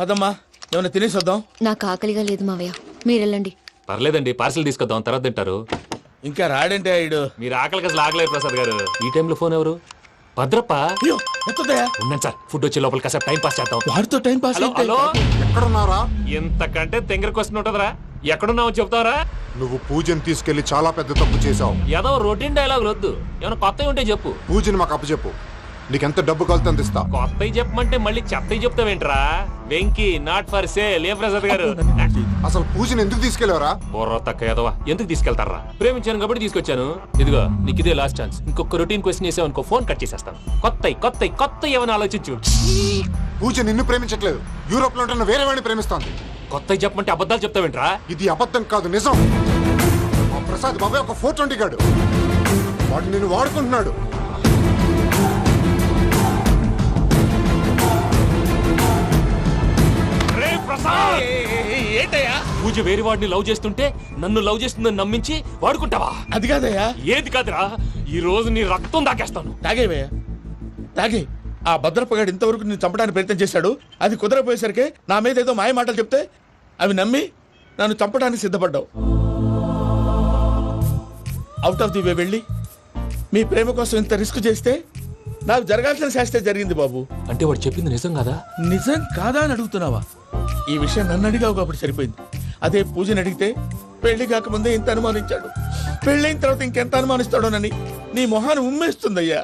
అదమ్మా ఏమైనా తినేసి వద్దాం. నాకు ఆకలిగా లేదు మావయ్య, మీరు వెళ్ళండి. పర్లేదండి, పార్సిల్ తీసుకొద్దాం, తర్వాత తింటారు. ఇంకా రాడంటే ఆయుడు. మీరు ఆకలికి అసలు ఆగలేదు ప్రసాద్ గారు. ఈ టైంలో ఫోన్ ఎవరు? భద్రప్ప. అయ్యో ఎత్తదయ్యా. ఉన్నాను సార్, ఫుడ్ వచ్చే లోపల కాసేపు టైం పాస్ చేద్దాం. వాడితో టైం పాస్. హలో, ఎక్కడున్నారా? ఇంతకంటే తెంగర క్వశ్చన్ ఉంటుందిరా. ఎక్కడున్నావు చెప్తావరా? నువ్వు పూజని తీసుకెళ్లి చాలా పెద్ద తప్పు చేశావు. ఏదో రొటీన్ డైలాగ్ వద్దు, ఏమైనా కొత్తవి ఉంటే చెప్పు. పూజని మాకు అప్పచెప్పు, నీకెంత డబ్బు కలితే అందిస్తా. కొత్తవి చెప్పమంటే మళ్ళీ చెత్తవి చెప్తావేంట్రా? Venky not for sale. ఏ ప్రసాద్ గారు, అసలు పూజని ఎందుకు తీసుకెళ్లేవరా? బొర్ర తక్క ఏదవా, ఎందుకు తీసుకెళ్తారా? ప్రేమించాను కాబట్టి తీసుకొచ్చాను. ఇదిగో నీకు ఇదే లాస్ట్ ఛాన్స్. ఇంకొక రొటీన్ క్వశ్చన్ చేసావు అనుకో, ఫోన్ కట్ చేసేస్తాను. కొత్త ఏమైనా ఆలోచించు. పూజ నిన్ను ప్రేమించట్లేదు, యూరోప్ లో ఉంటున్న వేరే వాడిని ప్రేమిస్తోంది. కొత్తవి చెప్పమంటే అబద్ధాలు చెప్తావేంట్రా? ఇది అబద్ధం కాదు, నిజం. మా ప్రసాద్ బాబాయ్ ఒక 420 గాడు, వాడు నిన్ను వాడుకుంటున్నాడు. ఏంటయ్యా? పూజ వేరే వాడిని లవ్ చేస్తుంటే నన్ను లవ్ చేస్తుందని నమ్మించి వాడుకుంటావా? అది కాదయ్యా. ఏది కాదురా, ఈ రోజు నీ రక్తం దాకేస్తాను. తాగేవయ్యా, తాగే. ఆ భద్రపగాడు ఇంతవరకు నేను చంపడానికి ప్రయత్నం చేశాడు. అది కుదరపోయేసరికి నా మీద ఏదో మాయ మాటలు చెప్తే అవి నమ్మి నన్ను చంపడానికి సిద్ధపడ్డావు. అవుట్ ఆఫ్ ది వే వెళ్ళి మీ ప్రేమ కోసం ఇంత రిస్క్ చేస్తే నాకు జరగాల్సిన శాస్త్రే జరిగింది బాబు. అంటే వాడు చెప్పింది నిజం కదా? నిజం కాదా అని అడుగుతున్నావా? ఈ విషయం నన్ను అడిగావు కాబట్టి సరిపోయింది. అదే పూజని అడిగితే పెళ్లి కాకముందే ఇంత అనుమానించాడు, పెళ్ళైన తర్వాత ఇంకెంత అనుమానిస్తాడోనని నీ మొహాన్ని ఉమ్మేస్తుందయ్యా.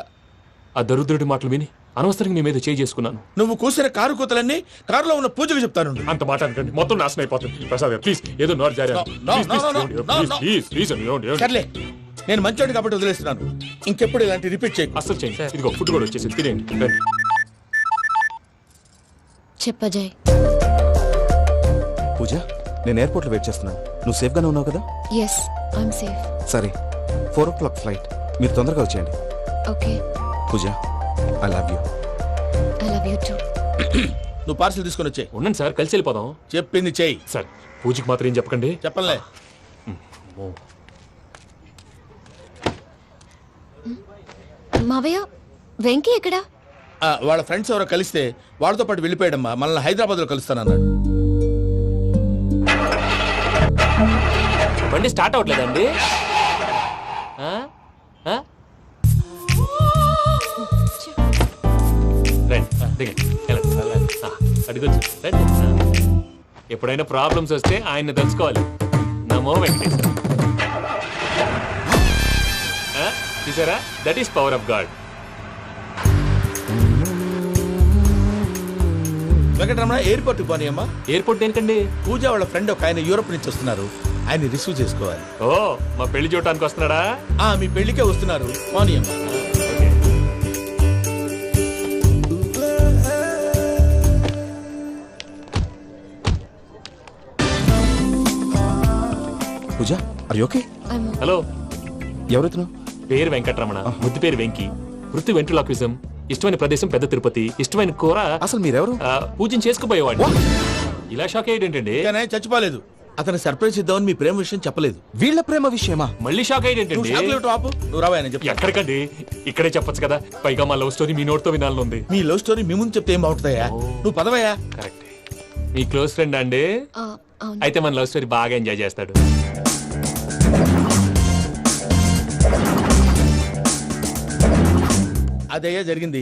ఆ దరిద్రుడి మాటలు విని అనవసరంగా నీ మీద చేయి చేసుకున్నాను. నువ్వు కూసిన కారు కూతలన్నీ కారులో ఉన్న పూజకు చెప్తాను. అంత మాట అనకండి, మొత్తం నాశనం అయిపోతుంది. ప్రసాద్ గారు ప్లీజ్, ఏదో నోరు జారీ. సర్లే, నేను మంచోడి కాబట్టి వదిలేస్తున్నాను. ఇంకెప్పుడు ఇలాంటి రిపీట్ చేయి. అస్సలు చేయండి. ఇదిగో ఫుడ్ కూడా వచ్చేసి తినేయండి. రండి. చెప్పజాయ్. పూజ, నేను ఎయిర్పోర్ట్లో వెయిట్ చేస్తున్నాను. నువ్వు సేఫ్గానే ఉన్నావు కదా? Yes, I'm safe. సరే, 4 o'clock ఫ్లైట్. మీరు తొందరగా వచ్చేయండి. Okay. Pooja, I love you. I love you too. నువ్వు పార్సల్ తీసుకొని వచ్చే. ఉండండి సార్, కలిసి వెళ్ళిపోదాం. చెప్పింది చెయ్యి. సార్, పూజకి మాత్రం ఏం చెప్పకండి. చెప్పలే. మావయ్య, వెంకీ ఎక్కడా? వాళ్ళ ఫ్రెండ్స్ ఎవరో కలిస్తే వాళ్ళతో పాటు వెళ్ళిపోయాడమ్మా. మనల్ని హైదరాబాద్ లో కలుస్తానన్నాడు. బండి స్టార్ట్ అవ్వట్లేదండి. అడుగొచ్చు. రండి. ఎప్పుడైనా ప్రాబ్లమ్స్ వస్తే ఆయన్ని తెలుసుకోవాలి. నమో వెంకటేశ్వర. చూసారా, that is power of God. Venkataramana, airport పోనీ అమ్మా. ఎయిర్పోర్ట్ దేనికండి? పూజ వాళ్ళ ఫ్రెండ్ ఒక ఆయన యూరోప్ నుంచి వస్తున్నారు, ఆయన రిసీవ్ చేసుకోవాలి. ఓ, మా పెళ్లి చూడటానికి వస్తున్నాడా? మీ పెళ్లికే వస్తున్నారు. పోనీ అమ్మా. పూజ, ఆర్ యు ఓకే? హలో, ఎవరైతును? పేరు వెంకటరమణ, ముద్దు పేరు వెంకి, వృత్తి వెంట్రులాక్విజం, ఇష్టమైన ప్రదేశం పెద్ద తిరుపతి, ఇష్టమైన కూర. అసలు మీరెవరు? పూజను చేసుకుపోయేవాడు. ఇలా షాక్ అయ్యేటండి. చచ్చిపోలేదు. అతను సర్ప్రైజ్ ఇద్దామని మీ ప్రేమ విషయం చెప్పలేదు. వీళ్ళ ప్రేమ విషయమా? మళ్ళీ షాక్ అయ్యేటండి. నువ్వు రావా అని చెప్పి. ఎక్కడికండి, ఇక్కడే చెప్పొచ్చు కదా. పైగా మా లవ్ స్టోరీ మీ నోట్తో వినాలని ఉంది. మీ లవ్ స్టోరీ మీ ముందు చెప్తే ఏం బాగుంటుందయ్యా? నువ్వు పదవయ్యా. కరెక్ట్. మీ క్లోజ్ ఫ్రెండ్ అండి? అయితే మన లవ్ స్టోరీ బాగా ఎంజాయ్ చేస్తాడు. అదయ్యా జరిగింది.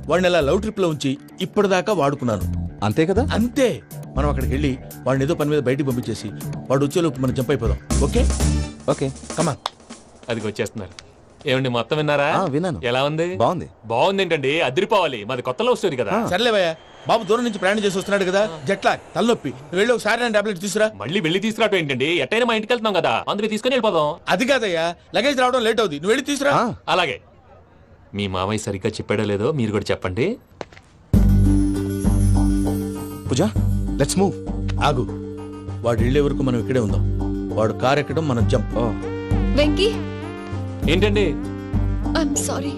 వాడిని అలా లవ్ ట్రిప్ లో ఉంచి ఇప్పటిదాకా వాడుకున్నాను. అంతే కదా? అంతే. మనం అక్కడికి వెళ్ళి వాడిని ఏదో పని మీద బయటికి పంపించేసి వాడు వచ్చేలోపు మనం జంప్ అయిపోదాం. ఓకే ఓకే, కమాన్. అది వచ్చేస్తున్నారు. ఏమండి, మొత్తం విన్నారా? విన్నాను. ఎలా ఉంది? బాగుంది. బాగుంది ఏంటండి, అదిరిపోవాలి. మాది కొత్త లవ్ స్టోరీ కదా. సర్లేవయ్యా, బాబు దూరం నుంచి ప్రయాణం చేసి వస్తున్నాడు కదా, జట్లా తలనొప్పి. నువ్వు వెళ్ళి ఒకసారి టాబ్లెట్ తీసుకురా. మళ్ళీ వెళ్ళి తీసుకురావటం ఏంటండి? ఎట్టైనా మా ఇంటికి వెళ్తున్నాం కదా, అందుకే తీసుకుని వెళ్ళిపోదాం. అది కాదయ్యా, లగేజ్ రావడం లేట్ అవుతుంది. నువ్వు వెళ్ళి తీసుకురా. అలాగే. మీ మామయ్య సరిగ్గా చెప్పాడో లేదో మీరు కూడా చెప్పండి. పూజ, లెట్స్ మూవ్. ఆగు, వాడు వెళ్ళే వరకు మనం ఇక్కడే ఉందాం. వాడు కార్ ఎక్కడం, మనం జంప్. వెంకీ, ఏంటండి? I'm sorry.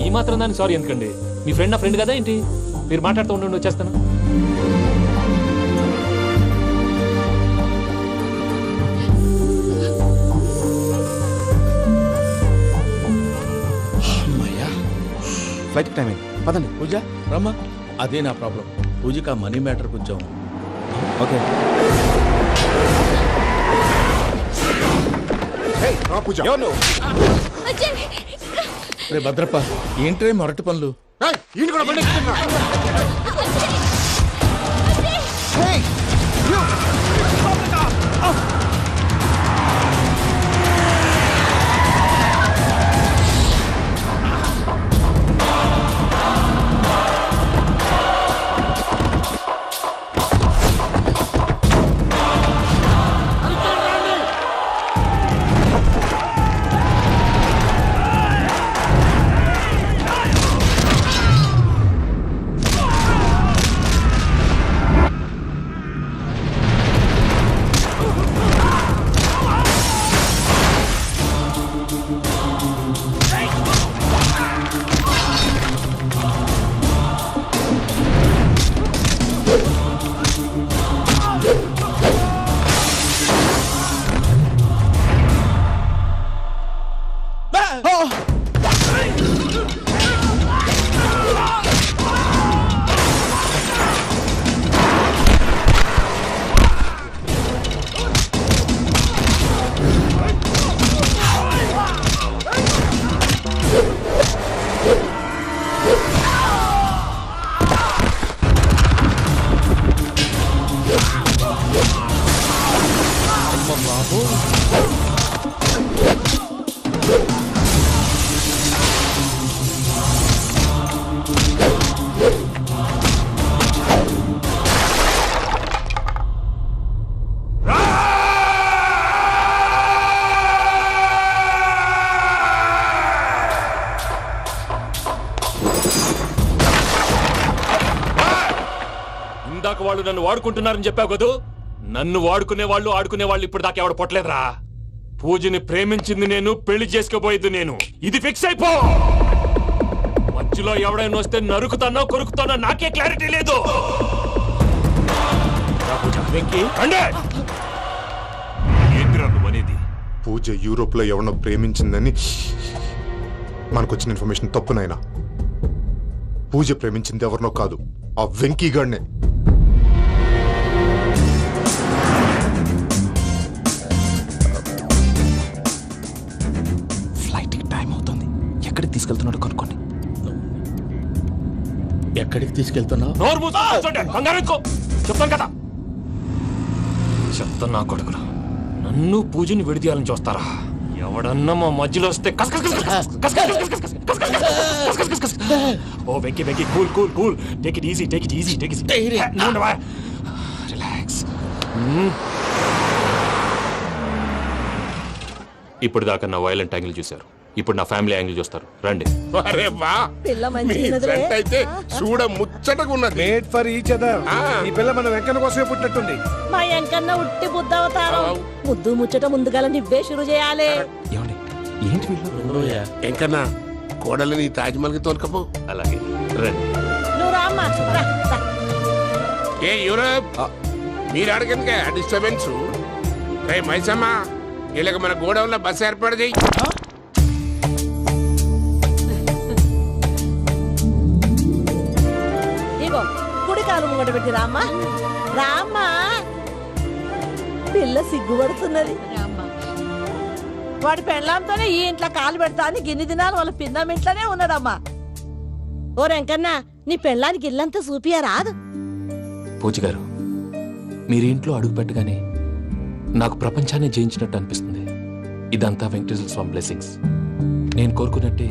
ఈ మాత్రం దానికి సారీ ఎందుకండి? మీ ఫ్రెండ్ నా ఫ్రెండ్ కదా ఏంటి? మీరు మాట్లాడుతూ ఉండండి, వచ్చేస్తాను. ఫ్లైట్ టైం అయింది పదండి. పూజ రమ్మా. అదే నా ప్రాబ్లం. పూజకి ఆ మనీ మ్యాటర్ కొంచెం. ఓకే. హే, రా పూజ. ఎవరు నువ్వు? అజయ్ రే భద్రప్ప, ఏంట్రే మొరటి పనులు? ఏయ్, ఈయన కూడా బండి ఎక్కుతున్నా. Hey! You! ఇందాక వాళ్ళు నన్ను వాడుకుంటున్నారని చెప్పావు కదూ. నన్ను వాడుకునే వాళ్ళు ఇప్పుడు దాకా ఎవడ పొట్టలేదురా. పూజని ప్రేమించింది నేను, పెళ్లి చేసుకోబోయేది నేను. ఇది ఫిక్స్ అయిపో. మధ్యలో ఎవడైనా వస్తే నరుకుతానో కొరుకుతానో నాకే క్లారిటీ లేదు. వెంకీ, అంటే ఏంటిరా నువ్వనేది? పూజ యూరోప్ లో ఎవరినో ప్రేమించిందని మనకొచ్చిన ఇన్ఫర్మేషన్ తప్పు నాయనా. పూజ ప్రేమించింది ఎవరినో కాదు, ఆ వెంకీ గాడినే. ఫ్లైట్ టైం అవుతుంది. ఎక్కడికి తీసుకెళ్తున్నాడో కనుక్కోండి. ఎక్కడికి తీసుకెళ్తున్నావు? నోరు మూసుకొని కూర్చోండి. కంగారు ఎందుకు? చెప్తాను కదా. చెప్తాను నా కొడుకులు. నన్ను పూజని విడిదీయాలని చూస్తారా? ఎవడన్నా మా మధ్యలో వస్తే కస్ కస్ కస్ కస్ కస్ కస్ కస్ కస్ కస్ కస్ కస్ కస్ కస్ కస్. ఓ Venky Venky, cool cool cool. Take it easy, take it easy, take it easy. Relax. ఇప్పుడు దాకా నా వైలెంట్ యాంగిల్ చూశారు. ఇప్పుడు నా ఫ్యామిలీ యాంగిల్ చూస్తారు. రండి. అరే వా, పిల్ల మీ మంచిగున్నదిలే. జంట అయితే చూడ ముచ్చటగా ఉన్నది. Made for each other. ఈ పిల్ల మన వెంకన్న కోసమే పుట్టినట్టుంది. మా ఎంకన్నా ఉట్టి బుద్ధవతారం. ముద్దు ముచ్చట ముందుగాల నువ్వే షురు చేయాలి. ఏమండి ఏంటి వీళ్ళు? ఎంకన్నా కోడలిని తాజ్మహల్ కి తోలుకపో. అలాగే రండి. నువ్వు రామ్మా, రా, రా. ఏ యూరప్, మీరు అడగనుక డిస్టర్బెన్స్. రే మైసమ్మ, ఇలాగ మన గోడౌన్ లో బస్సు ఏర్పాటు చేయి. ఇగో కుడి కాలు ముంగట పెట్టి రామ్మా, రామ్మా. పిల్ల సిగ్గుపడుతున్నది. వాడి పెళ్ళాంతోనే ఈ ఇంట్లో కాలు పెడతా అని గిన్ని దినాలు వాళ్ళ పిన్నం ఇంట్లోనే ఉన్నాడమ్మా. ఓ వెంకన్నా, నీ పెళ్ళానికి ఇల్లంతా చూపియా రాదు. పూజ గారు, మీరు ఇంట్లో అడుగు పెట్టగానే నాకు ప్రపంచాన్ని జయించినట్టు అనిపిస్తుంది. ఇదంతా వెంకటేశ్వర స్వామి బ్లెస్సింగ్స్. నేను కోరుకున్నట్టే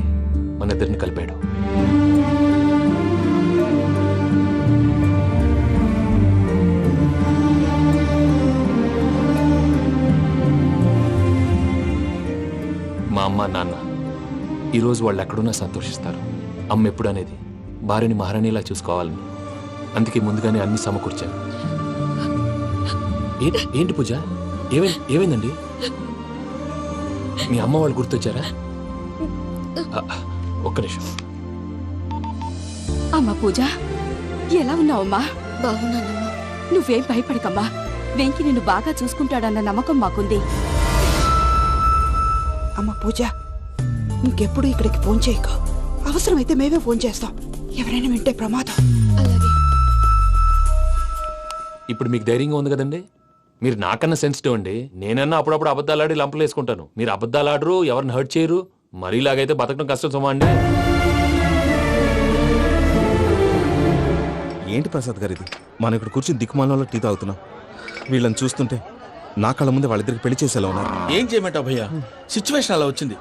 మన ఇద్దరిని కలిపాడు. మా అమ్మ నాన్న ఈరోజు వాళ్ళు ఎక్కడున్నా సంతోషిస్తారు. అమ్మ ఎప్పుడు అనేది భార్యని మహారాణిలా చూసుకోవాలని. అందుకే ముందుగానే అన్ని సమకూర్చాను. ఏంటి పూజ, ఏమైందండి? మీ అమ్మ వాళ్ళు గుర్తొచ్చారా? ఒక్క నిమిషం. అమ్మా పూజ, ఎలా ఉన్నావమ్మా? బాగున్నానమ్మా. నువ్వేం భయపడకమ్మా. వెంకి నిన్ను బాగా చూసుకుంటాడన్న నమ్మకం మాకుంది. అమ్మ పూజ, ఇంకెప్పుడు ఇక్కడికి ఫోన్ చేయకు. అవసరమైతే మేమే ఫోన్ చేస్తాం. ఎవరైనా వింటే ప్రమాదం. అలాగే. ఇప్పుడు మీకు ధైర్యంగా ఉంది కదండి. మీరు నాకన్నా సెన్సిటివ్ అండి. నేనన్నా అప్పుడప్పుడు అబద్ధాలాడి లంపలు వేసుకుంటాను. మీరు అబద్ధాలు ఆడరు, ఎవరిని హర్ట్ చేయరు. మరీలాగైతే బతకడం కష్టం సుమా అండి. ఏంటి ప్రసాద్ గారు ఇది? మనం ఇక్కడ కూర్చుని దిక్కుమాలలో టీ తాగుతున్నాం. వీళ్ళని చూస్తుంటే నా కళ్ళ ముందే వాళ్ళిద్దరికి పెళ్లి చేసేలా ఉన్నారు. ఏం చేయమంటావు భయ్యా, సిచ్యువేషన్ అలా వచ్చింది.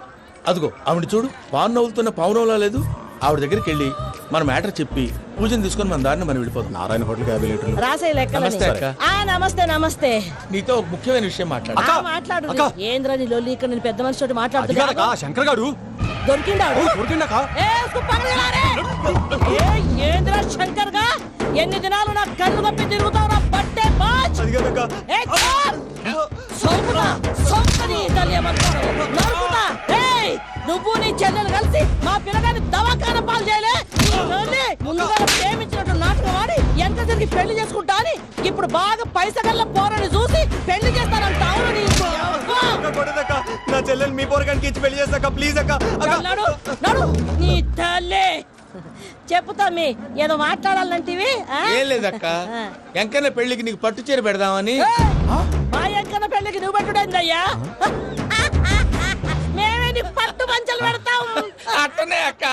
అదిగో ఆవిడ చూడు, పాను నవ్వుతున్న పావునవ్వులా లేదు. ఆవిడ దగ్గరికి వెళ్ళి మన మ్యాటర్ చెప్పి పూజను తీసుకొని మన దారిని మనం వెళ్ళిపోతాం. నారాయణ హోటల్కి 50 లీటర్లు. రాసే లెక్కలని. నమస్తే అక్క. నమస్తే నమస్తే. నీతో ఒక ముఖ్యమైన విషయం మాట్లాడు. మాట్లాడు. ఏంద్రా నీ లొల్లి? ఇక్కడ నేను పెద్ద మనిషి తోటి మాట్లాడుతున్నా. శంకర్ గారు దొరికిందాడు. ఏంద్రా శంకర్ గా? ఎన్ని దినాలు నా కళ్ళు కప్పి తిరుగుతావు నా పట్టే బాచ్. నువ్వు నీ చెల్లెలు కలిసి మా పిల్లగాని దవాఖాన పాలు చేయలే. ముందుగా ప్రేమించినట్టు నాటకం ఆడి ఎంత తిరిగి పెళ్లి చేసుకుంటా అని ఇప్పుడు బాగా పైసగల్ల పోరని చూసి పెళ్లి చేస్తానంటావు. నా చెల్లెలు మీ పోరగానికి ఇచ్చి పెళ్లి చేస్తాక ప్లీజ్ అక్క. నడు నీ తల్లి. చెప్పుతా మీ ఏదో మాట్లాడాలంటివి. ఏం లేదక్క, ఎంకన్న పెళ్లికి నీకు పట్టు చీర పెడదామని. మా ఎంకన్న పెళ్లికి నువ్వు పెట్టుడైందయ్యా? మేమే నీ పట్టు పంచలు పెడతాం. అట్టనే అక్క.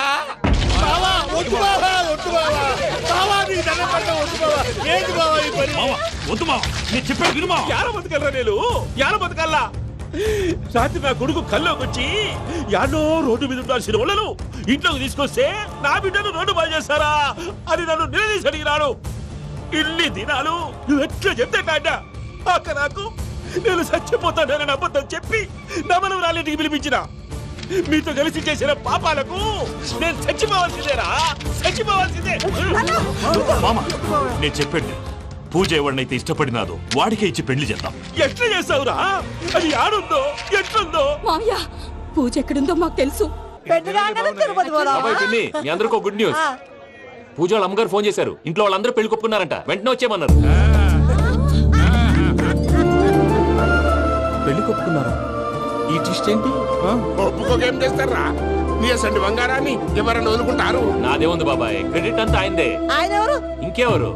రాత్రి నా కొడుకు కల్లోకి వచ్చి యాడో రోడ్డు మీద ఉండాల్సిన వాళ్ళను ఇంట్లోకి తీసుకొస్తే నా బిడ్డను రోడ్డు బాగా చేస్తారా అని నన్ను నిలదీసి అడిగినాడు. ఇన్ని దినాలు నువ్వు ఎట్లా చెప్తే కాడ అక్క నాకు నేను చచ్చిపోతానని అబద్ధం చెప్పి నమ్మను రాలేటికి పిలిపించిన. మీతో కలిసి చేసిన పాపాలకు నేను చచ్చిపోవాల్సిందేరా, చచ్చిపోవాల్సిందే. మామ నేను చెప్పండి, పూజ ఎవరినైతే ఇష్టపడినాదో వాడికే ఇచ్చి పెళ్లి చేద్దాం. ఎట్లా చేస్తావురా? అది ఆడుందో ఎట్లుందో? మామయ్య పూజ ఎక్కడుందో మాకు తెలుసు. తిరుపతి బాబాయ్ పిన్ని, మీ అందరికీ గుడ్ న్యూస్. పూజ వాళ్ళ అమ్మగారు ఫోన్ చేశారు. ఇంట్లో వాళ్ళందరూ పెళ్లి కొప్పుకున్నారంట. వెంటనే వచ్చేయమన్నారు. పెళ్లి కొప్పుకున్నారా? ఈ ట్విస్ట్ ఏంటి? ఒప్పుకోకేం చేస్తారా? నీ అసంటి బంగారాన్ని ఎవరన్నా వదులుకుంటారు? నాదేముంది బాబాయ్, క్రెడిట్ అంతా ఆయనదే. ఆయన ఎవరు? ఇంకెవరు?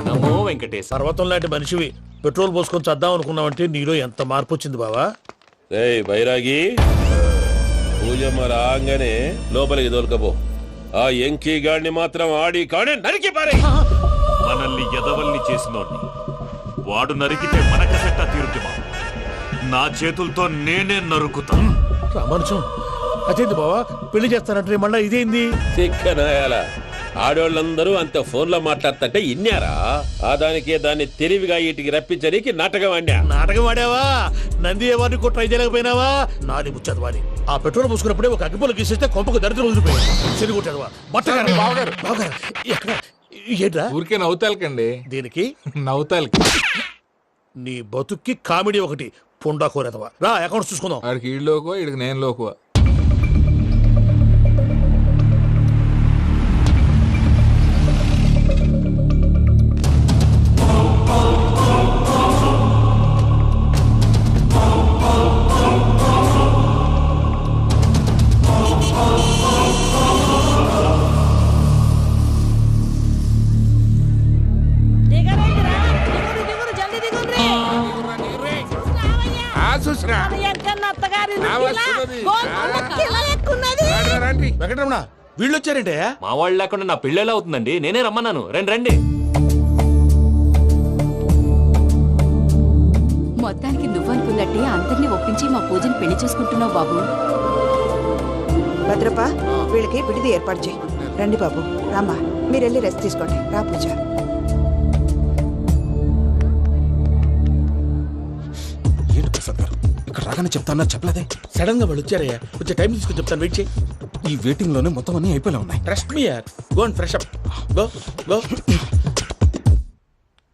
నమో వెంకటేశ్. పర్వతం లాంటి మనిషివి పెట్రోల్ పోసుకొని చద్దాం అనుకున్నావంటే నీలో ఎంత మార్పు వచ్చింది బావా. బైరాగి పూజమ్మ రాగానే లోపలికి దొరకపో. ఆ ఎంకీ గాడిని మాత్రం ఆడి కాడే నరికి పారే. మనల్ని ఎదవల్ని చేసినోడ్ని వాడు నరికితే మనకసెట్టా తీరుతుమా? నా చేతులతో నేనే నరుకుతా. రామనుషం అదేంది బావా, పెళ్లి చేస్తానంటే మళ్ళా ఇదేంది? చిక్కనాయాల ఆడోళ్ళందరూ అంత ఫోన్ లో మాట్లాడుతుంటే ఇన్నారా? ఆ దానికే దాన్ని తెలివిగా వీటికి రప్పించడానికి నాటకం ఆడా. నాటకం ఆడావా? నంది ఎవరిని కూడా ట్రై చేయలేకపోయినావా? నాది ముచ్చదు వాడి. ఆ పెట్రోల్ పోసుకున్నప్పుడే ఒక అగ్గిపొల గీసేస్తే కొంపకు దరిద్రం వదిలిపోయాయి. చెరుగుంటాడువా బట్టగారు బావగారు బావగారు ఎక్కడ ఏంట్రా? ఊరికే నవ్వుతాలకండి. దీనికి నవ్వుతాలకి నీ బతుక్కి కామెడీ ఒకటి పుండా కోరేదవా. రా అకౌంట్స్ చూసుకుందాం. ఆడికి ఈడు లోకువ, ఈడికి నేను లోకువ. వెంకటరమణ వీళ్ళు వచ్చారంటే మా వాళ్ళు లేకుండా నా పెళ్ళేలా అవుతుందండి? నేనే రమ్మన్నాను. రండి రండి. మొత్తానికి నువ్వనుకున్నట్టే అందరినీ ఒప్పించి మా పూజని పెళ్లి చేసుకుంటున్నావు బాబు. భద్రప్ప వీళ్ళకి విడిది ఏర్పాటు చేయి. రండి బాబు, రామ్మా మీరు వెళ్ళి రెస్ట్ తీసుకోండి. రా పూజ. ఏంటి ప్రసాద్ గారు ఇక్కడ రాగానే చెప్తాన్నా చెప్పలేదే? సడన్ గా వాళ్ళు వచ్చారయ్యా, కొంచెం టైం తీసుకొని చెప్తాను, వెయిట్ చేయి. ఈ వెయిటింగ్ లోనే మొత్తం అన్ని అయిపోయినా ఉన్నాయి. ట్రస్ట్ మీ యార్, go and fresh up. Go go.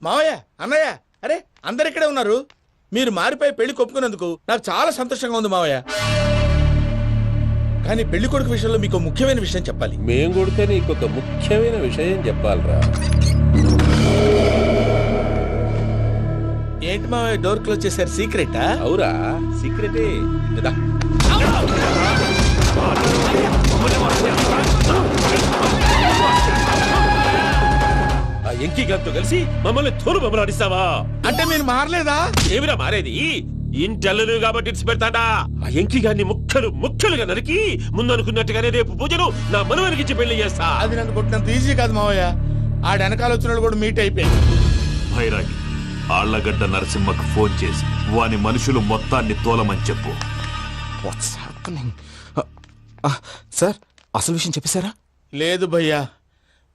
మావయ్య, అన్నయ్య, అరే అందరు ఇక్కడే ఉన్నారు. మీరు మారిపోయి పెళ్లి కొప్పుకున్నందుకు నాకు చాలా సంతోషంగా ఉంది మావయ్య. కానీ పెళ్లి కొడుకు విషయంలో మీకు ముఖ్యమైన విషయం చెప్పాలి. మేం కొడితే నీకు ఒక ముఖ్యమైన విషయం చెప్పాలరా. ఏంటి మావయ్య డోర్ క్లోజ్ చేశారు? సీక్రెటా? అవురా, సీక్రెటే. కలిసి మమ్మల్ని తోలు బొమ్మలాడిస్తావా? అంటే మీరు మారలేదా? ఏమిరా మారేది? ఇంటల్లును కాబట్టి ఇడిచి పెడతాడా? ఆ ఎంకి గారిని ముక్కలుగా నరికి ముందు అనుకున్నట్టుగానే రేపు పూజను నా మనవనికిచ్చి పెళ్లి చేస్తా. అది నన్ను కొట్టినంత ఈజీ కాదు మావయ్య. ఆడ వెనకాల వచ్చిన వాళ్ళు కూడా మీట్ అయిపోయింది. భైరాగి ఆళ్లగడ్డ నరసింహకు ఫోన్ చేసి వాని మనుషులు మొత్తాన్ని తోలమని చెప్పు. What's happening? సార్ అసలు విషయం చెప్పేశారా? లేదు భయ్యా,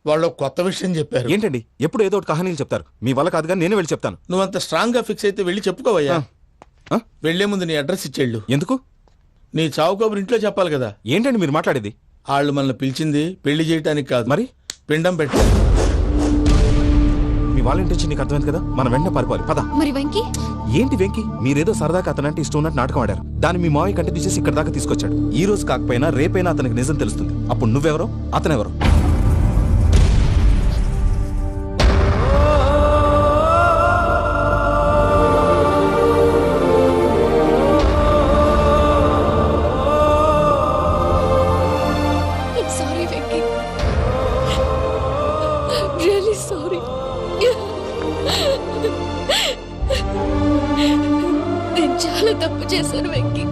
వాళ్ళు కొత్త విషయం చెప్పారు. ఏంటండి ఎప్పుడు ఏదో ఒకటి కహానీలు చెప్తారు. మీ వల్ల కాదుగా నేనే వెళ్ళి చెప్తాను. నువ్వంత స్ట్రాంగ్ గా ఫిక్స్ అయితే వెళ్ళి చెప్పుకోవయ్యా. వెళ్లే ముందు నీ అడ్రస్ ఇచ్చేళ్ళు. ఎందుకు? నీ చావు కబురు ఇంట్లో చెప్పాలి కదా. ఏంటండి మీరు మాట్లాడేది? వాళ్ళు మనల్ని పిలిచింది పెళ్లి చేయటానికి కాదు, మరి పిండం పెట్టారు. మీ వాళ్ళ ఇంటి నీకు అర్థమైంది కదా, మనం వెంటనే పారిపోవాలి. పద. మరి వెంకీ? ఏంటి వెంకి? మీరేదో సరదాగా అతనంటే ఇష్టం ఉన్నట్టు నాటకం ఆడారు. దాన్ని మీ మావయ్య కంటిన్యూ చేసి ఇక్కడ దాకా తీసుకొచ్చాడు. ఈ రోజు కాకపోయినా రేపైనా అతనికి నిజం తెలుస్తుంది. అప్పుడు నువ్వెవరో అతనెవరో. Sorry Venky, really sorry. నేను చాలా తప్పు చేశాను వెంకీ.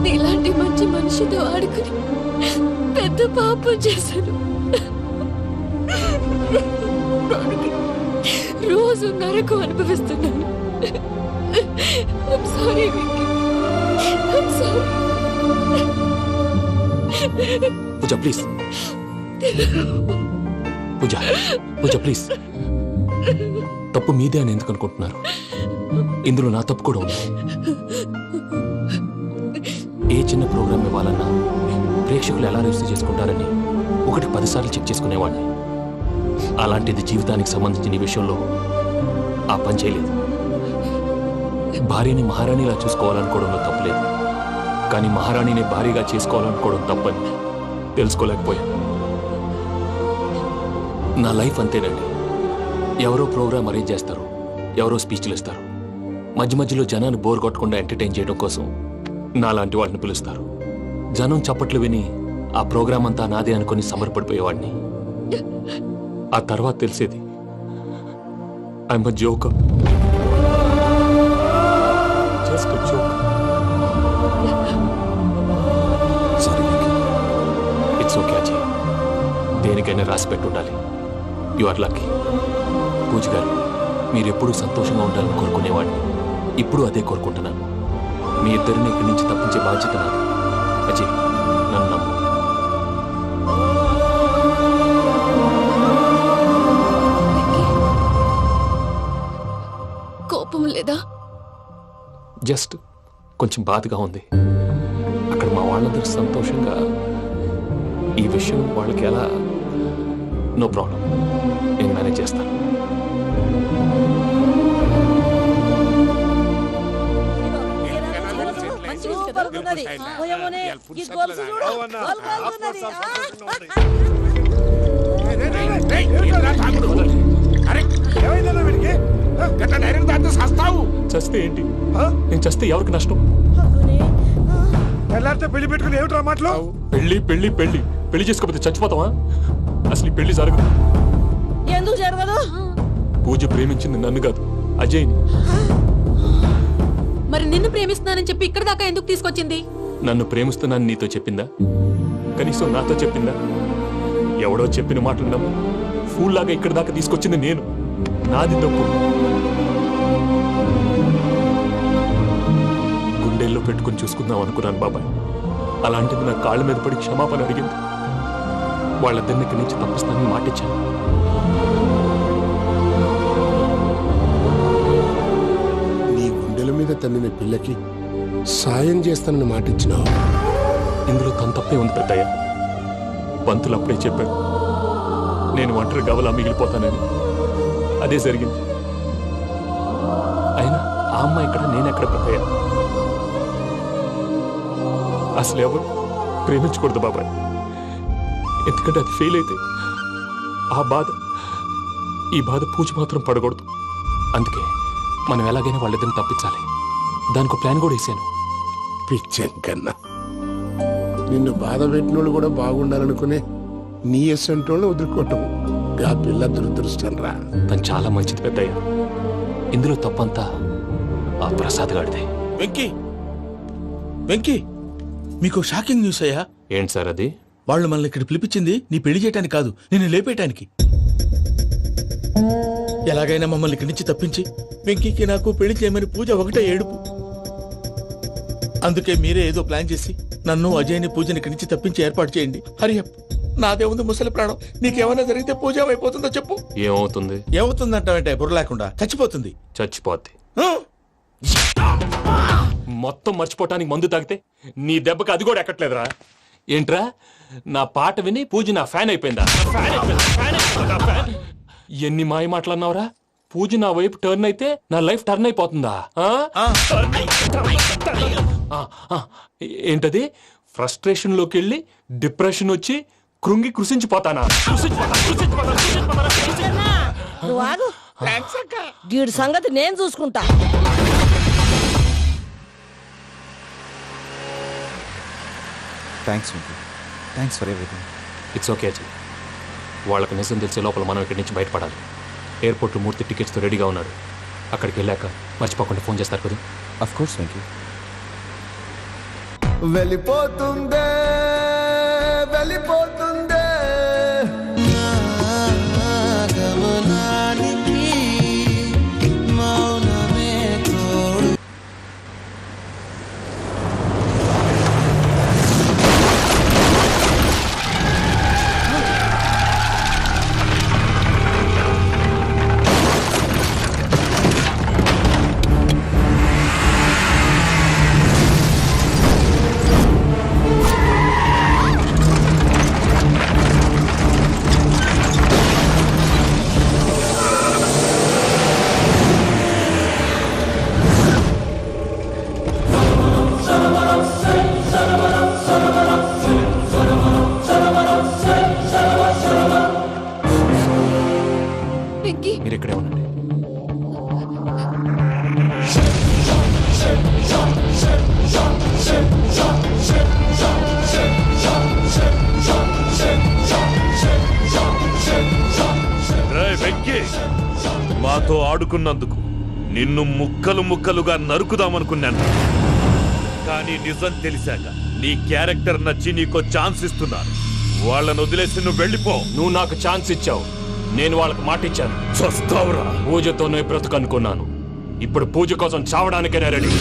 నీలాంటి మంచి మనిషితో ఆడుకుని పెద్ద పాపం చేశాను. రోజు నరకం అనుభవిస్తున్నాను. Sorry Venky, sorry. Pooja please, Pooja please. తప్పు మీదే అని ఎందుకు అనుకుంటున్నారు? ఇందులో నా తప్పు కూడా ఉంది. ఏ చిన్న ప్రోగ్రామ్ ఇవ్వాలన్నా ప్రేక్షకులు ఎలా రిసీవ్ చేసుకుంటారని 1-10 సార్లు చెక్ చేసుకునేవాడిని. అలాంటిది జీవితానికి సంబంధించిన ఈ విషయంలో ఆ పని చేయలేదు. భార్యని మహారాణిలా చూసుకోవాలనుకోవడంలో తప్పులేదు, కానీ మహారాణిని భారీగా చేసుకోవాలనుకోవడం తప్పని తెలుసుకోలేకపోయాను. నా లైఫ్ అంతేనండి. ఎవరో ప్రోగ్రామ్ అరేంజ్ చేస్తారు, ఎవరో స్పీచ్లు ఇస్తారు. మధ్య మధ్యలో జనాన్ని బోర్ కొట్టకుండా ఎంటర్టైన్ చేయడం కోసం నాలాంటి వాడిని పిలుస్తారు. జనం చప్పట్లు విని ఆ ప్రోగ్రామ్ అంతా నాదే అనుకుని సమర్పడిపోయేవాడిని. ఆ తర్వాత తెలిసేది I'm a joker, just a joker. It's okay Ajay, దేనికైనా రాసి పెట్టుండాలి. You are lucky. పూజ గారు, మీరు ఎప్పుడూ సంతోషంగా ఉండాలని కోరుకునేవాడిని. ఇప్పుడు అదే కోరుకుంటున్నాను. మీ ఇద్దరిని ఇక్కడి నుంచి తప్పించే బాధ్యత నాది. అజయ్, నన్ను నమ్ము. కోపం లేదా? జస్ట్ కొంచెం బాధగా ఉంది. అక్కడ మా వాళ్ళందరూ సంతోషంగా ఈ విషయం వాళ్ళకి ఎలా. నో ప్రాబ్లం, నేను మేనేజ్ చేస్తాను. సూపర్ ఉన్నది. ఓయమ్మోనే, ఈ గొలుసు చూడు. గొలుసు చస్తే ఏంటి? నేను చస్తే ఎవరికి నష్టం? తెల్లారితే పెళ్లి పెట్టుకుని ఏమిట్రా మాటలు? పెళ్లి పెళ్లి పెళ్లి పెళ్లి చేసుకోకపోతే చచ్చిపోతావా? అసలు ఈ పెళ్లి జరగదు. ఎందుకు జరగదు? పూజ ప్రేమించింది నన్ను కాదు, అజయ్ని. మరి నిన్ను ప్రేమిస్తున్నానని చెప్పి ఇక్కడ దాకా ఎందుకు తీసుకొచ్చింది? నన్ను ప్రేమిస్తున్నాను నీతో చెప్పిందా? కనీసం నాతో చెప్పిందా? ఎవడో చెప్పిన మాటలు నమ్ము ఫూల్ లాగా ఇక్కడ దాకా తీసుకొచ్చింది నేను. నాది తప్పు. గుండెల్లో పెట్టుకుని చూసుకుందాం అనుకున్నాను బాబాయ్. అలాంటిది నా కాళ్ళ మీద పడి క్షమాపణ అడిగింది. వాళ్ళిద్దరిని ఇక్కడి నుంచి తప్పిస్తానని మాటిచ్చాను. నీ గుండెల మీద తన్నిన పిల్లకి సాయం చేస్తానని మాటిచ్చినావు. ఇందులో తన తప్పే ఉంది పెద్దయ్య. పంతులు అప్పుడే చెప్పాడు నేను ఒంటరి గవలా మిగిలిపోతానని. అదే జరిగింది. అయినా ఆ అమ్మాయి ఎక్కడ, నేనెక్కడ పెద్దయ్య? అసలు ఎవరు ప్రేమించకూడదు బాబాయ్. ఎందుకంటే అది ఫెయిల్ అయితే ఆ బాధ, ఈ బాధ పూజ మాత్రం పడకూడదు. అందుకే మనం ఎలాగైనా వాళ్ళిద్దరిని తప్పించాలి. దానికి ప్లాన్ కూడా వేసాను. పిచ్చం కన్నా నిన్ను బాధ పెట్టినోళ్ళు కూడా బాగుండాలనుకునే నీ ఎస్సంటోళ్ళని వదులుకోవటం ఆ పిల్ల దురదృష్టం రా. తను చాలా మంచిది పెద్దయ్య. ఇందులో తప్పంతా ఆ ప్రసాద్ గాడిదే. వెంకీ వెంకీ, మీకు షాకింగ్ న్యూస్ అయ్యా. ఏంటి సార్ అది? వాళ్ళు మనల్ని ఇక్కడ పిలిపించింది నీ పెళ్లి చేయటానికి కాదు, నిన్ను లేపేయటానికి. ఎలాగైనా మమ్మల్ని ఇక్కడి నుంచి తప్పించి వెంకీకి నాకు పెళ్లి చేయమని పూజ ఒకటే ఏడుపు. అందుకే మీరే ఏదో ప్లాన్ చేసి నన్ను అజయ్ని పూజని ఇక్కడి నుంచి తప్పించి ఏర్పాటు చేయండి. హరియప్, నాదే ఉంది ముసలి ప్రాణం. నీకేమైనా జరిగితే పూజ అయిపోతుందో చెప్పు. ఏమవుతుంది? ఏమవుతుందంటావంటే బుర్ర లేకుండా చచ్చిపోతుంది. చచ్చిపోద్ది. ఆ? మొత్తం మర్చిపోవటానికి మందు తాగితే నీ దెబ్బకి అది కూడా ఎక్కట్లేదురా. ఏంట్రా, నా పాట విని పూజ నా ఫ్యాన్ అయిపోయిందా? ఎన్ని మాయ మాటలన్నావురా? పూజ నా వైపు టర్న్ అయితే నా లైఫ్ టర్న్ అయిపోతుందా? ఏంటది? ఫ్రస్ట్రేషన్ లోకి వెళ్ళి డిప్రెషన్ వచ్చి కృంగి కృషించిపోతానా? నువ్వు ఆగు. వీడి సంగతి నేను చూసుకుంటా. Thanks Venky, thanks for everything. It's okay Ajay. వాళ్ళకి నిజం తెలిసే లోపల మనం ఇక్కడి నుంచి బయటపడాలి. ఎయిర్పోర్ట్లో మూర్తి టికెట్స్తో రెడీగా ఉన్నాడు. అక్కడికి వెళ్ళాక మర్చిపోకుండా ఫోన్ చేస్తారు కదా. Of course Venky. వెళ్ళిపోతుందే వెళ్ళిపోతుందే మీరు ఇక్కడే ఉండండి. వెంకీ, మాతో ఆడుకున్నందుకు నిన్ను ముక్కలు ముక్కలుగా నరుకుదామనుకున్నాను. కానీ నిజం తెలిసాక నీ క్యారెక్టర్ నచ్చి నీకో ఛాన్స్ ఇస్తున్నాను. వాళ్ళను వదిలేసి నువ్వు వెళ్ళిపో. నువ్వు నాకు ఛాన్స్ ఇచ్చావు, నేను వాళ్ళకి మాట ఇచ్చాను. చస్తావురా. పూజతోనే బ్రతుకనుకున్నాను. ఇప్పుడు పూజ కోసం చావడానికైనా రెడీ.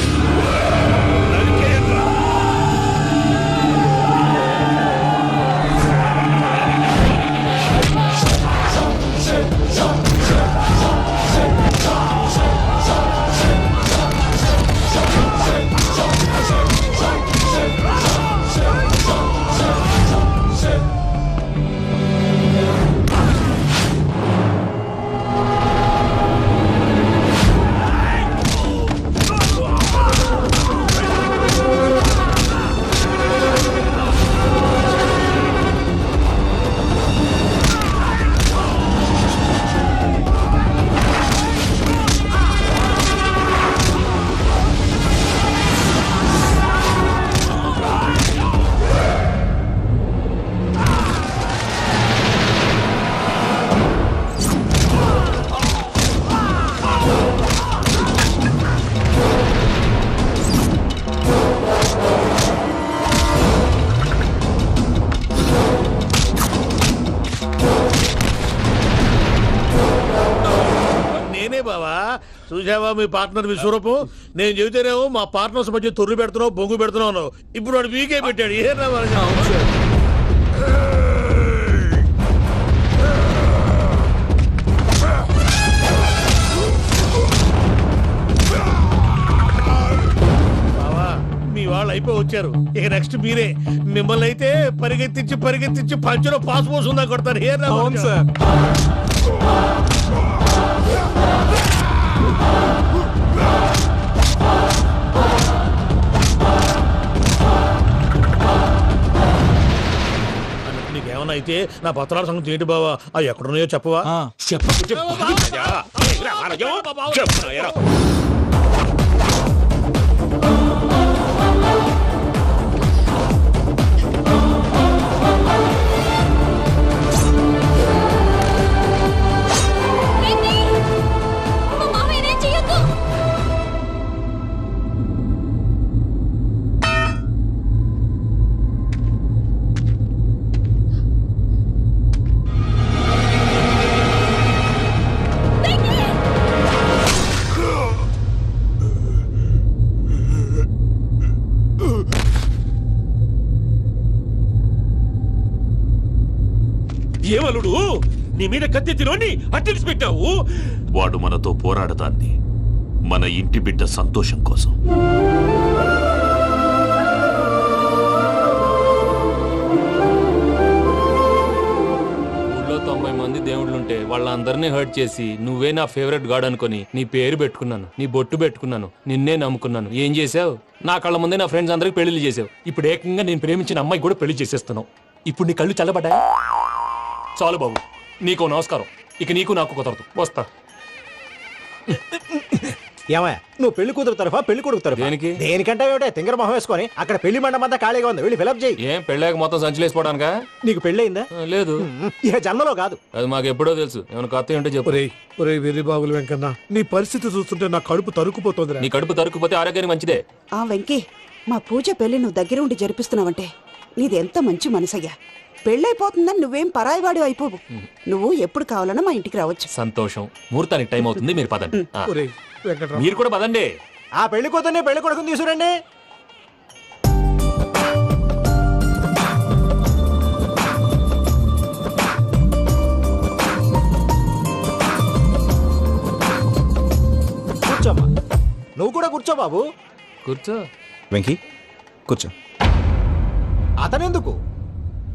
చూసావా మీ పార్ట్నర్ విశ్వరూపం? నేను చెబితేనేమో మా పార్ట్నర్స్ మధ్య తొర్రు పెడుతున్నావు, బొంగు పెడుతున్నావు. ఇప్పుడు వాడు వీకే పెట్టాడు. ఏ మీ వాళ్ళు అయిపోయి వచ్చారు. ఇక నెక్స్ట్ మీరే. మిమ్మల్ని అయితే పరిగెత్తించి పరిగెత్తించి పంచలో పాస్ పోసుందా కొడతారు. ఏ సార్ నీకేమన్నా అయితే నా పత్రాల సంగతి ఏంటి బావా? అవి ఎక్కడున్నాయో చెప్పవా? ఏమలుడు నీ మీద కత్తెత్తిలోని అట్టెలిసి పెట్టావు. వాడు మనతో పోరాడదాన్ని మన ఇంటి బిడ్డ సంతోషం కోసం. ఊళ్ళో 90 మంది దేవుళ్ళుంటే వాళ్ళందరినీ హర్ట్ చేసి నువ్వే నా ఫేవరెట్ గాడ్ అనుకుని నీ పేరు పెట్టుకున్నాను, నీ బొట్టు పెట్టుకున్నాను, నిన్నే నమ్ముకున్నాను. ఏం చేసావు? నా కళ్ళ ముందే నా ఫ్రెండ్స్ అందరికి పెళ్లి చేసావు. ఇప్పుడు ఏకంగా నేను ప్రేమించిన అమ్మాయి కూడా పెళ్లి చేసేస్తున్నావు. ఇప్పుడు నీ కళ్ళు చల్లబడ్డాయా? చాలు బాబు, నీకు నమస్కారం. ఇక నీకు నాకు కుదరదు. వస్తా. ఏమయ్య నువ్వు పెళ్లి కూతురు తరఫా పెళ్లి కొడుకు తరఫా? దేనికి? దేనికంటే ఏమిటే తింగర మొహం వేసుకొని అక్కడ పెళ్లి మండపం అంతా ఖాళీగా ఉంది, వెళ్ళి ఫిలప్ చేయి. ఏం పెళ్ళాక మొత్తం సంచలేసిపోవడానికా? నీకు పెళ్ళయిందా? లేదు. ఇక జన్మలో కాదు. అది మాకు ఎప్పుడో తెలుసు. ఏమైనా కొత్త ఉంటే చెప్పు. ఒరే వెర్రి బాబులు వెంకన్న, నీ పరిస్థితి చూస్తుంటే నా కడుపు తరుక్కుపోతుంది. నీ కడుపు తరుక్కుపోతే ఆరోగ్యానికి మంచిదే. ఆ వెంకీ, మా పూజ పెళ్లి నువ్వు దగ్గర ఉండి జరిపిస్తున్నావంటే నీది ఎంత మంచి మనసయ్యా. పెళ్ళైపోతుందని నువ్వేం పరాయివాడి అయిపోవు. నువ్వు ఎప్పుడు కావాలన్నా మా ఇంటికి రావచ్చు. సంతోషం. ముహూర్తానికి టైం అవుతుంది, మీరు పదండి. ఆ. వెంకట్రావు, మీరు కూడా పదండి. ఆ పెళ్లి కూతుర్ని పెళ్లి కొడుకుని తీసుకురండి. కూర్చోమ్మా. నువ్వు కూడా కూర్చో బాబు. కూర్చో. వెంకీ కూర్చో. అతనెందుకు?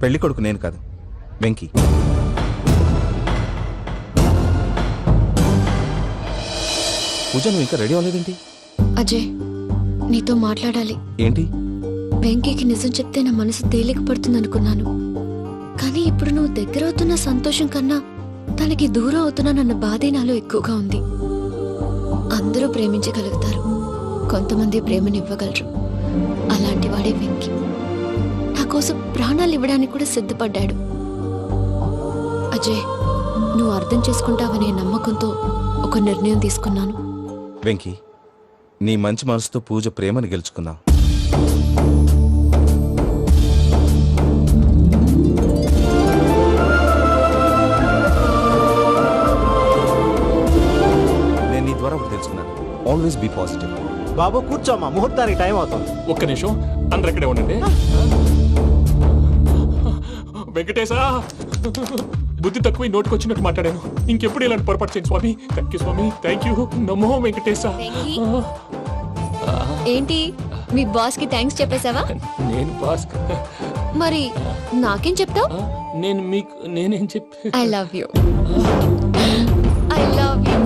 పెళ్లి కొడుకు నేను కాదు, వెంకీ. పూజ, నువ్వు ఇంకా రెడీ అవ్వలేదేంటి? అజయ్, నీతో మాట్లాడాలి. ఏంటి? వెంకీకి నిజం చెప్తే నా మనసు తేలిక పడుతుంది అనుకున్నాను. కానీ ఇప్పుడు నువ్వు దగ్గర అవుతున్న సంతోషం కన్నా తనకి దూరం అవుతున్నానన్న బాధే నాలో ఎక్కువగా ఉంది. అందరూ ప్రేమించగలుగుతారు, కొంతమంది ప్రేమనివ్వగలరు. అలాంటి వాడే వెంకీ. నా కోసం ప్రాణాలు ఇవ్వడానికి కూడా సిద్ధపడ్డాడు. అజయ్, నువ్వు అర్థం చేసుకుంటావనే నమ్మకంతో ఒక నిర్ణయం తీసుకున్నాను. వెంకీ, నీ మంచి మనసుతో పూజ ప్రేమని గెలుచుకున్నావు. నేను నీ ద్వారా ఒకటి తెలుసుకున్నాను. Always be positive. బాబు కూర్చోమ్మా, ముహూర్తానికి టైం అవుతుంది. ఒక్క నిమిషం, అందరు ఇక్కడే ఉండండి. వెంకటేశా, బుద్ధి తక్కువ నోటికొచ్చినట్టు మాట్లాడాను. ఇంకెప్పుడు ఇలాంటి పొరపాటు చేయండి స్వామి. థ్యాంక్ యూ స్వామి, థ్యాంక్ యూ. నమో వెంకటేశా. ఏంటి, మీ బాస్ కి థ్యాంక్స్ చెప్పేశావా? నేను బాస్ మరి నాకేం చెప్తావు? నేను మీకు నేనేం చెప్పి I love you. I love you.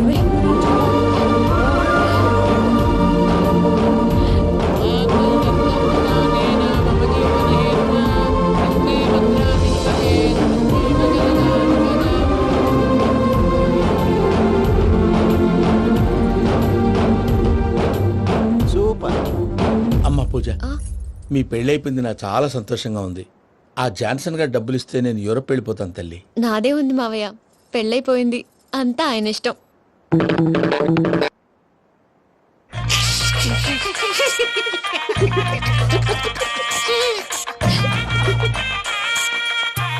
Super. అమ్మ పూజ, మీ పెళ్ళైపోయింది, నాకు చాలా సంతోషంగా ఉంది. ఆ జాన్సన్ గారు డబ్బులు ఇస్తే నేను యూరప్ వెళ్ళిపోతాను తల్లి. నాదే ఉంది మావయ్య, పెళ్ళైపోయింది, అంతా ఆయన ఇష్టం.